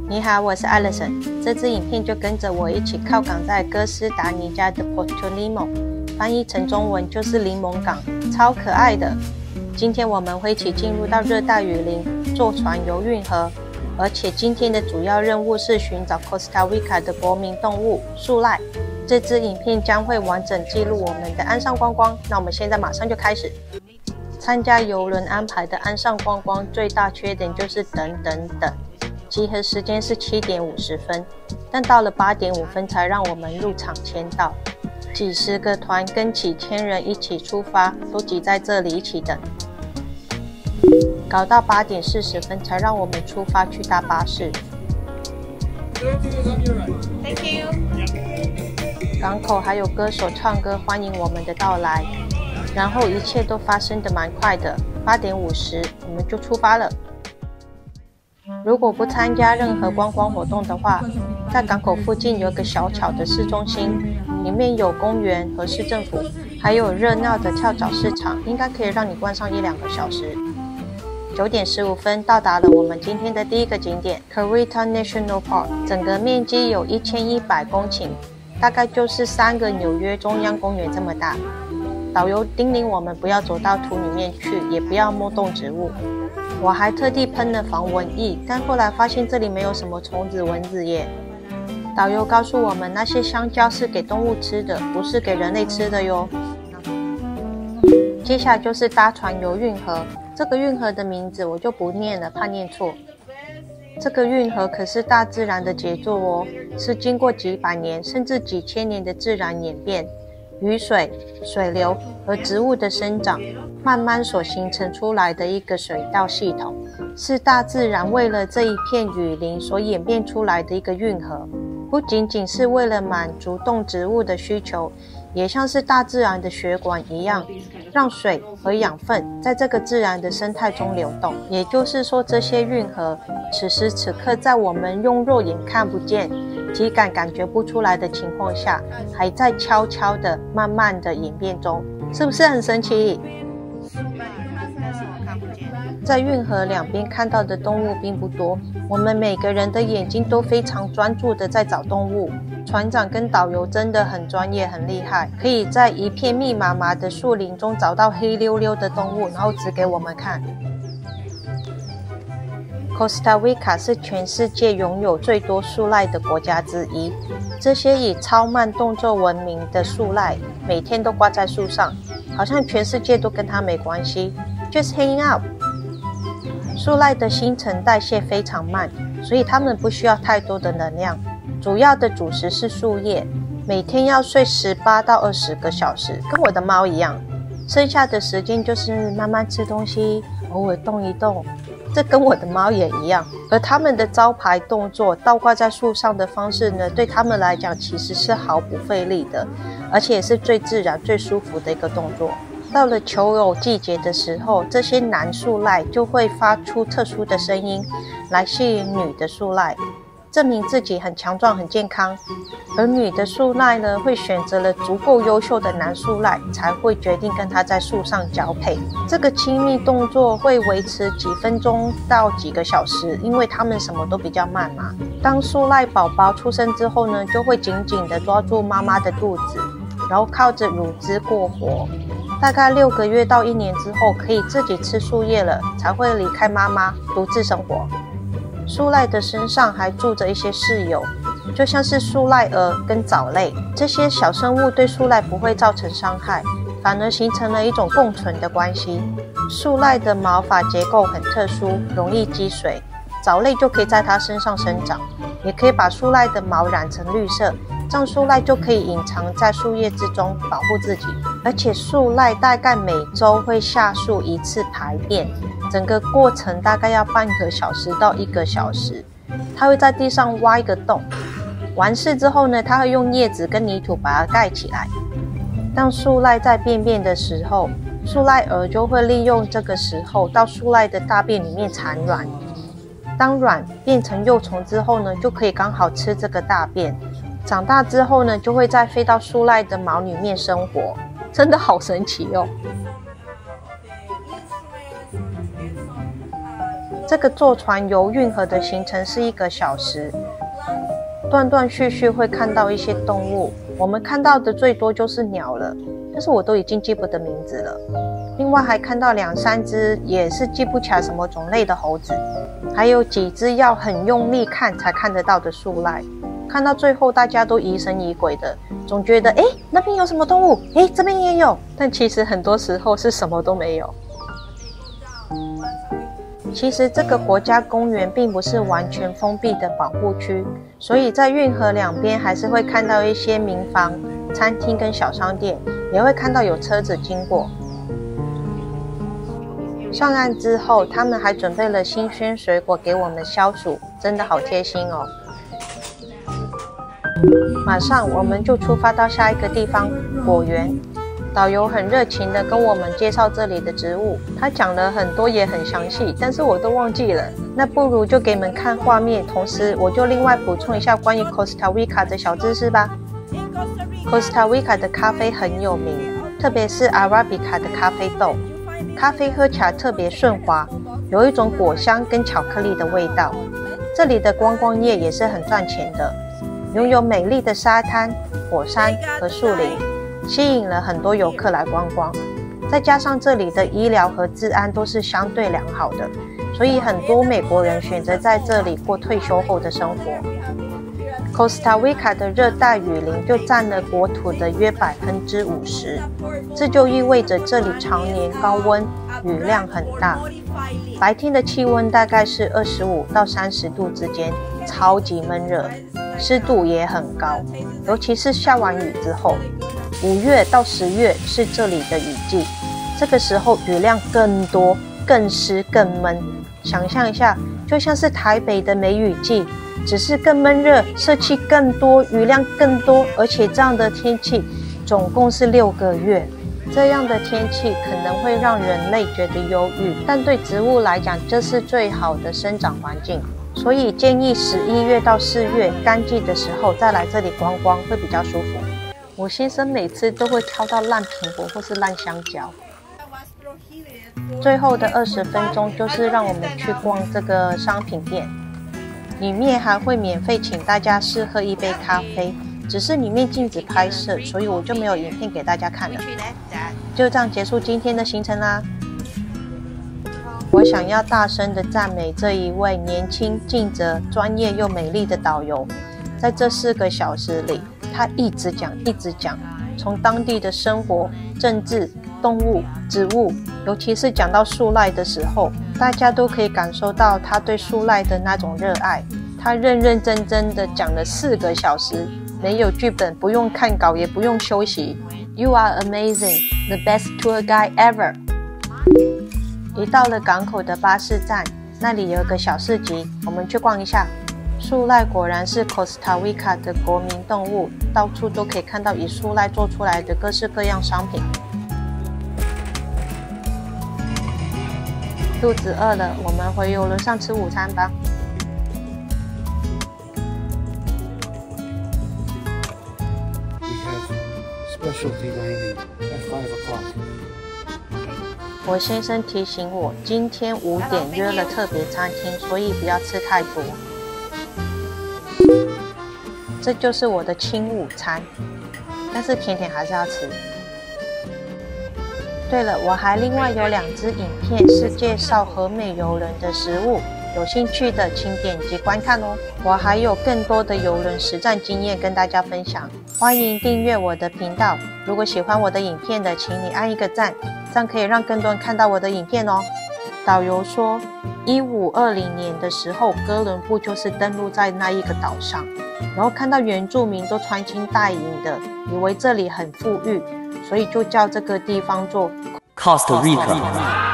你好，我是 Alison。这支影片就跟着我一起靠港在哥斯达黎加的 Porto Limão， 翻译成中文就是柠檬港，超可爱的。今天我们会一起进入到热带雨林，坐船游运河，而且今天的主要任务是寻找 Costa Rica 的国民动物树赖。这支影片将会完整记录我们的岸上观光。那我们现在马上就开始。参加邮轮安排的岸上观光最大缺点就是等。集合时间是7点50分，但到了8点5分才让我们入场签到。几十个团跟几千人一起出发，都挤在这里一起等，搞到8点40分才让我们出发去搭巴士。Thank you。港口还有歌手唱歌欢迎我们的到来，然后一切都发生得蛮快的。8点50我们就出发了。如果不参加任何观光活动的话，在港口附近有个小巧的市中心，里面有公园和市政府，还有热闹的跳蚤市场，应该可以让你逛上1-2个小时。9点15分到达了我们今天的第一个景点 Cahuita National Park， 整个面积有1100公顷，大概就是3个纽约中央公园这么大。导游叮咛我们不要走到土里面去，也不要摸动植物。我还特地喷了防蚊液，但后来发现这里没有什么虫子蚊子耶。导游告诉我们，那些香蕉是给动物吃的，不是给人类吃的哟。接下来就是搭船游运河，这个运河的名字我就不念了，怕念错。这个运河可是大自然的杰作哦，是经过几百年甚至几千年的自然演变，雨水、水流和植物的生长慢慢所形成出来的一个水道系统，是大自然为了这一片雨林所演变出来的一个运河。不仅仅是为了满足动植物的需求，也像是大自然的血管一样，让水和养分在这个自然的生态中流动。也就是说，这些运河此时此刻在我们用肉眼看不见、体感觉不出来的情况下，还在悄悄的、慢慢的演变中，是不是很神奇？在运河两边看到的动物并不多，我们每个人的眼睛都非常专注的在找动物。船长跟导游真的很专业很厉害，可以在一片密麻麻的树林中找到黑溜溜的动物，然后指给我们看。Costa Rica 是全世界拥有最多树赖的国家之一，这些以超慢动作闻名的树赖每天都挂在树上，好像全世界都跟它没关系 Just hanging out。 树赖的新陈代谢非常慢，所以它们不需要太多的能量，主要的主食是树叶，每天要睡18到20个小时，跟我的猫一样。剩下的时间就是慢慢吃东西，偶尔动一动，这跟我的猫也一样。而它们的招牌动作倒挂在树上的方式呢，对它们来讲其实是毫不费力的，而且也是最自然最舒服的一个动作。到了求偶季节的时候，这些男树赖就会发出特殊的声音来吸引女的树赖，证明自己很强壮很健康。而女的树赖呢，会选择了足够优秀的男树赖，才会决定跟他在树上交配。这个亲密动作会维持几分钟到几个小时，因为他们什么都比较慢嘛。当树赖宝宝出生之后呢，就会紧紧地抓住妈妈的肚子，然后靠着乳汁过活。大概6个月到1年之后，可以自己吃树叶了，才会离开妈妈独自生活。树赖的身上还住着一些室友，就像是树赖蛾跟藻类，这些小生物对树赖不会造成伤害，反而形成了一种共存的关系。树赖的毛发结构很特殊，容易积水，藻类就可以在它身上生长，也可以把树赖的毛染成绿色，这样树赖就可以隐藏在树叶之中保护自己。而且树赖大概每周会下树1次排便，整个过程大概要半个小时到1个小时。它会在地上挖一个洞，完事之后呢，它会用叶子跟泥土把它盖起来。当树赖在便便的时候，树赖蛾就会利用这个时候到树赖的大便里面产卵。当卵变成幼虫之后呢，就可以刚好吃这个大便。长大之后呢，就会再飞到树赖的毛里面生活，真的好神奇哦。这个坐船游运河的行程是1个小时，断断续续会看到一些动物，我们看到的最多就是鸟了，但是我都已经记不得名字了。另外还看到2、3只也是记不起来什么种类的猴子，还有几只要很用力看才看得到的树赖。看到最后大家都疑神疑鬼的，总觉得那边有什么动物，这边也有，但其实很多时候是什么都没有。其实这个国家公园并不是完全封闭的保护区，所以在运河两边还是会看到一些民房、餐厅跟小商店，也会看到有车子经过。上岸之后，他们还准备了新鲜水果给我们消暑，真的好贴心哦。马上我们就出发到下一个地方——果园。导游很热情地跟我们介绍这里的植物，他讲了很多也很详细，但是我都忘记了。那不如就给你们看画面，同时我就另外补充一下关于 Costa Rica 的小知识吧。Costa Rica 的咖啡很有名，特别是 Arabica 的咖啡豆，咖啡喝起来特别顺滑，有一种果香跟巧克力的味道。这里的观光业也是很赚钱的，拥有美丽的沙滩、火山和树林，吸引了很多游客来观光，再加上这里的医疗和治安都是相对良好的，所以很多美国人选择在这里过退休后的生活。Costa Rica 的热带雨林就占了国土的约50%，这就意味着这里常年高温，雨量很大，白天的气温大概是25到30度之间，超级闷热，湿度也很高，尤其是下完雨之后。5月到10月是这里的雨季，这个时候雨量更多、更湿、更闷。想象一下，就像是台北的梅雨季，只是更闷热，湿气更多，雨量更多，而且这样的天气总共是6个月。这样的天气可能会让人类觉得忧郁，但对植物来讲，这是最好的生长环境。所以建议11月到4月干季的时候再来这里观光，会比较舒服。我先生每次都会挑到烂苹果或是烂香蕉。最后的20分钟就是让我们去逛这个商品店，里面还会免费请大家试喝一杯咖啡，只是里面禁止拍摄，所以我就没有影片给大家看了。就这样结束今天的行程啦。我想要大声的赞美这一位年轻、尽责、专业又美丽的导游，在这4个小时里，他一直讲，从当地的生活、政治、动物、植物，尤其是讲到树赖的时候，大家都可以感受到他对树赖的那种热爱。他认认真真的讲了4个小时，没有剧本，不用看稿，也不用休息。You are amazing, the best tour guide ever。一到了港口的巴士站，那里有个小市集，我们去逛一下。树赖果然是 Costa Rica 的国民动物，到处都可以看到以树赖做出来的各式各样商品。肚子饿了，我们回邮轮上吃午餐吧。我先生提醒我，今天5点约了特别餐厅，所以不要吃太多。这就是我的轻午餐，但是甜甜还是要吃。对了，我还另外有2支影片是介绍和美邮轮的食物，有兴趣的请点击观看哦。我还有更多的邮轮实战经验跟大家分享，欢迎订阅我的频道。如果喜欢我的影片的，请你按一个赞，这样可以让更多人看到我的影片哦。导游说，1520年的时候，哥伦布就是登陆在那一个岛上，然后看到原住民都穿金戴银的，以为这里很富裕，所以就叫这个地方做 Costa Rica。